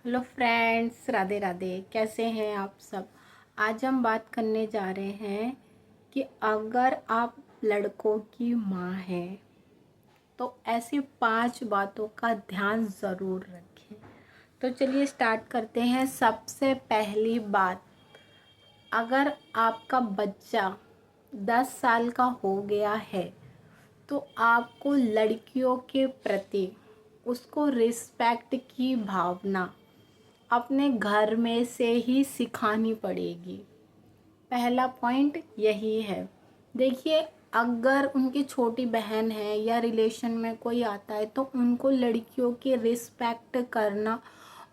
Hello friends, Radhe Radhe. कैसे हैं आप सब। आज हम बात करने जा रहे हैं कि अगर आप लड़कों की माँ हैं तो ऐसी 5 बातों का ध्यान ज़रूर रखें। तो चलिए स्टार्ट करते हैं। सबसे पहली बात, अगर आपका बच्चा 10 साल का हो गया है तो आपको लड़कियों के प्रति उसको रिस्पेक्ट की भावना अपने घर में से ही सिखानी पड़ेगी। पहला पॉइंट यही है। देखिए, अगर उनकी छोटी बहन है या रिलेशन में कोई आता है तो उनको लड़कियों की रिस्पेक्ट करना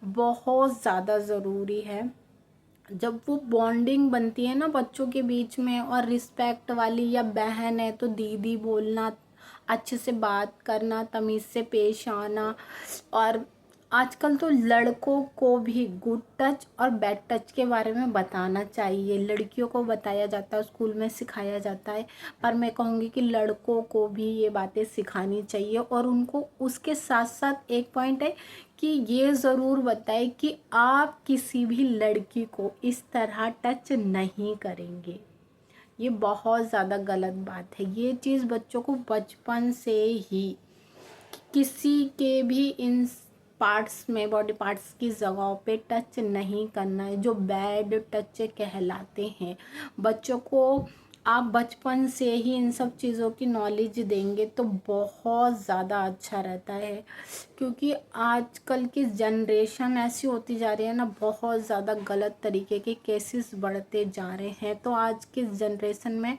बहुत ज़्यादा ज़रूरी है। जब वो बॉन्डिंग बनती है ना बच्चों के बीच में, और रिस्पेक्ट वाली, या बहन है तो दीदी बोलना, अच्छे से बात करना, तमीज़ से पेश आना। और आजकल तो लड़कों को भी गुड टच और बैड टच के बारे में बताना चाहिए। लड़कियों को बताया जाता है, स्कूल में सिखाया जाता है, पर मैं कहूँगी कि लड़कों को भी ये बातें सिखानी चाहिए। और उनको उसके साथ साथ एक पॉइंट है कि ये ज़रूर बताए कि आप किसी भी लड़की को इस तरह टच नहीं करेंगे। ये बहुत ज़्यादा गलत बात है। ये चीज़ बच्चों को बचपन से ही किसी के भी इन पार्ट्स में, बॉडी पार्ट्स की जगहों पे टच नहीं करना है, जो बैड टच कहलाते हैं। बच्चों को आप बचपन से ही इन सब चीज़ों की नॉलेज देंगे तो बहुत ज़्यादा अच्छा रहता है। क्योंकि आजकल की जनरेशन ऐसी होती जा रही है ना, बहुत ज़्यादा गलत तरीके के केसेस बढ़ते जा रहे हैं। तो आज की जनरेशन में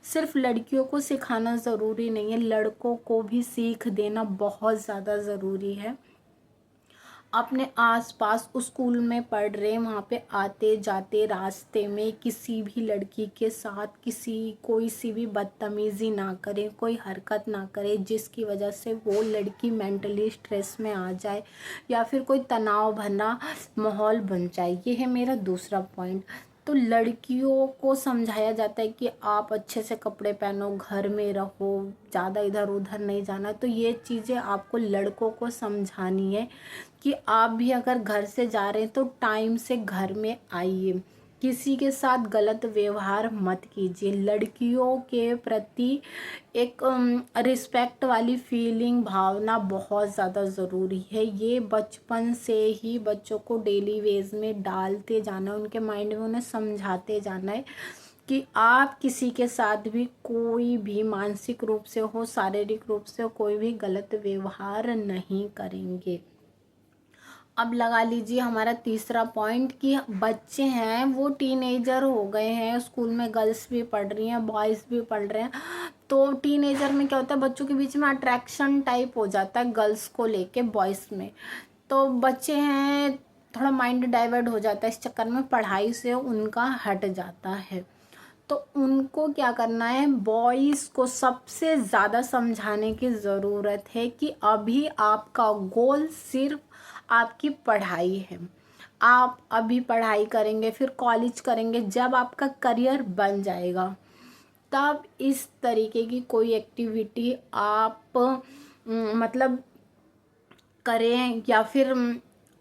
सिर्फ लड़कियों को सिखाना ज़रूरी नहीं है, लड़कों को भी सीख देना बहुत ज़्यादा ज़रूरी है। अपने आसपास स्कूल में पढ़ रहे, वहाँ पे आते जाते रास्ते में किसी भी लड़की के साथ कोई सी भी बदतमीज़ी ना करें, कोई हरकत ना करें जिसकी वजह से वो लड़की मेंटली स्ट्रेस में आ जाए या फिर कोई तनाव भरा माहौल बन जाए। ये है मेरा दूसरा पॉइंट। तो लड़कियों को समझाया जाता है कि आप अच्छे से कपड़े पहनो, घर में रहो, ज़्यादा इधर उधर नहीं जाना। तो ये चीज़ें आपको लड़कों को समझानी है कि आप भी अगर घर से जा रहे हैं तो टाइम से घर में आइए। किसी के साथ गलत व्यवहार मत कीजिए। लड़कियों के प्रति एक रिस्पेक्ट वाली फीलिंग, भावना बहुत ज़्यादा ज़रूरी है। ये बचपन से ही बच्चों को डेली वेज में डालते जाना है, उनके माइंड में उन्हें समझाते जाना है कि आप किसी के साथ भी कोई भी मानसिक रूप से हो, शारीरिक रूप से हो, कोई भी गलत व्यवहार नहीं करेंगे। अब लगा लीजिए हमारा तीसरा पॉइंट कि बच्चे हैं वो टीनेजर हो गए हैं, स्कूल में गर्ल्स भी पढ़ रही हैं, बॉयज़ भी पढ़ रहे हैं। तो टीनेजर में क्या होता है, बच्चों के बीच में अट्रैक्शन टाइप हो जाता है गर्ल्स को लेके बॉयज़ में। तो बच्चे हैं, थोड़ा माइंड डाइवर्ट हो जाता है, इस चक्कर में पढ़ाई से उनका हट जाता है। तो उनको क्या करना है, बॉयज़ को सबसे ज़्यादा समझाने की ज़रूरत है कि अभी आपका गोल सिर्फ आपकी पढ़ाई है। आप अभी पढ़ाई करेंगे, फिर कॉलेज करेंगे, जब आपका करियर बन जाएगा तब इस तरीके की कोई एक्टिविटी आप मतलब करें, या फिर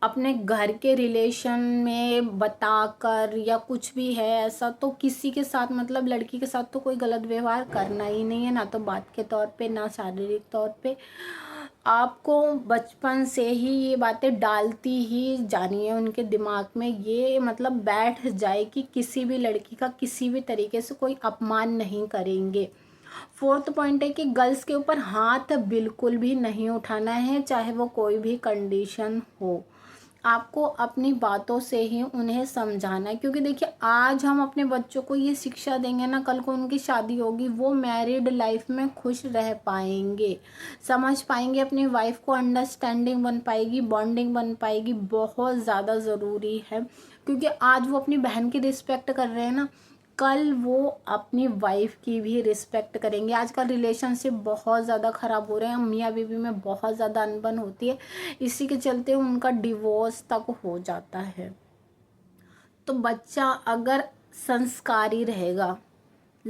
अपने घर के रिलेशन में बताकर, या कुछ भी है ऐसा तो किसी के साथ, मतलब लड़की के साथ तो कोई गलत व्यवहार करना ही नहीं है, ना तो बात के तौर पे ना शारीरिक तौर पे। आपको बचपन से ही ये बातें डालती ही जानी है उनके दिमाग में, ये मतलब बैठ जाए कि किसी भी लड़की का किसी भी तरीके से कोई अपमान नहीं करेंगे। फोर्थ पॉइंट है कि गर्ल्स के ऊपर हाथ बिल्कुल भी नहीं उठाना है, चाहे वो कोई भी कंडीशन हो। आपको अपनी बातों से ही उन्हें समझाना है। क्योंकि देखिए, आज हम अपने बच्चों को ये शिक्षा देंगे ना, कल को उनकी शादी होगी, वो मैरिड लाइफ में खुश रह पाएंगे, समझ पाएंगे अपनी वाइफ को, अंडरस्टैंडिंग बन पाएगी, बॉन्डिंग बन पाएगी। बहुत ज़्यादा ज़रूरी है। क्योंकि आज वो अपनी बहन की रिस्पेक्ट कर रहे हैं ना, कल वो अपनी वाइफ की भी रिस्पेक्ट करेंगे। आजकल रिलेशनशिप बहुत ज़्यादा ख़राब हो रहे हैं, मियाँ बीवी में बहुत ज़्यादा अनबन होती है, इसी के चलते उनका डिवोर्स तक हो जाता है। तो बच्चा अगर संस्कारी रहेगा,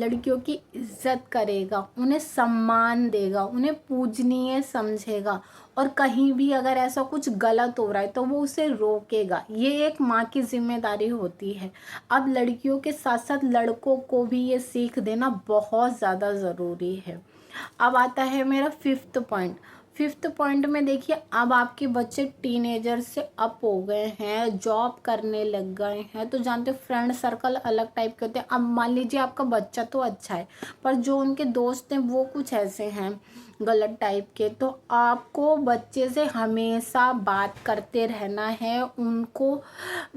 लड़कियों की इज्जत करेगा, उन्हें सम्मान देगा, उन्हें पूजनीय समझेगा, और कहीं भी अगर ऐसा कुछ गलत हो रहा है तो वो उसे रोकेगा। ये एक माँ की जिम्मेदारी होती है। अब लड़कियों के साथ साथ लड़कों को भी ये सीख देना बहुत ज़्यादा ज़रूरी है। अब आता है मेरा फिफ्थ पॉइंट में देखिए, अब आपके बच्चे टीनेजर से अप हो गए हैं, जॉब करने लग गए हैं, तो जानते हो फ्रेंड सर्कल अलग टाइप के होते हैं। अब मान लीजिए आपका बच्चा तो अच्छा है, पर जो उनके दोस्त हैं वो कुछ ऐसे हैं गलत टाइप के, तो आपको बच्चे से हमेशा बात करते रहना है। उनको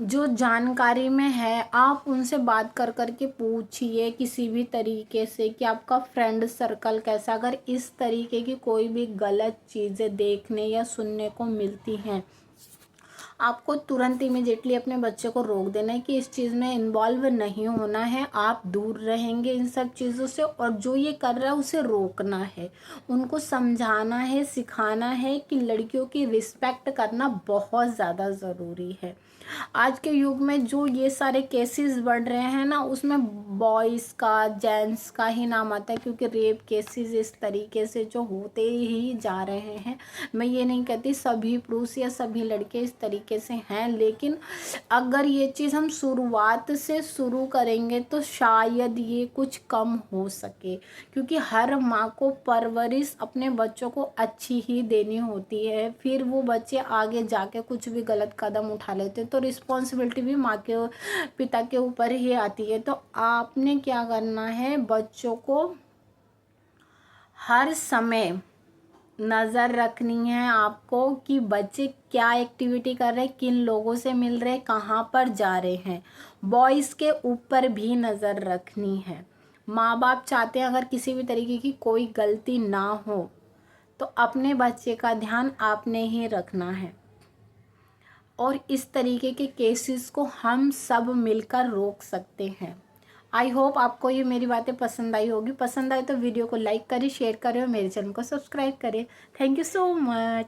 जो जानकारी में है आप उनसे बात कर कर के पूछिए किसी भी तरीके से कि आपका फ्रेंड सर्कल कैसा। अगर इस तरीके की कोई भी गलत चीज़ें देखने या सुनने को मिलती हैं, आपको तुरंत इमीडिएटली अपने बच्चे को रोक देना है कि इस चीज़ में इन्वॉल्व नहीं होना है, आप दूर रहेंगे इन सब चीज़ों से, और जो ये कर रहा है उसे रोकना है। उनको समझाना है, सिखाना है कि लड़कियों की रिस्पेक्ट करना बहुत ज़्यादा ज़रूरी है। आज के युग में जो ये सारे केसेस बढ़ रहे हैं ना, उसमें बॉयज़ का, जेंट्स का ही नाम आता है, क्योंकि रेप केसेस इस तरीके से जो होते ही जा रहे हैं। मैं ये नहीं कहती सभी पुरुष या सभी लड़के इस तरीके से हैं, लेकिन अगर ये चीज़ हम शुरुआत से शुरू करेंगे तो शायद ये कुछ कम हो सके, क्योंकि हर माँ को परवरिश अपने बच्चों को अच्छी ही देनी होती है। फिर वो बच्चे आगे जाके कुछ भी गलत कदम उठा लेते तो रिस्पॉन्सिबिलिटी भी माँ के पिता के ऊपर ही आती है। तो आपने क्या करना है, बच्चों को हर समय नज़र रखनी है आपको कि बच्चे क्या एक्टिविटी कर रहे हैं, किन लोगों से मिल रहे हैं, कहाँ पर जा रहे हैं। बॉयज़ के ऊपर भी नज़र रखनी है। माँ बाप चाहते हैं अगर किसी भी तरीके की कोई गलती ना हो तो अपने बच्चे का ध्यान आपने ही रखना है, और इस तरीके के केसेस को हम सब मिलकर रोक सकते हैं। आई होप आपको ये मेरी बातें पसंद आई होगी। पसंद आए तो वीडियो को लाइक करें, शेयर करें और मेरे चैनल को सब्सक्राइब करें। Thank you so much.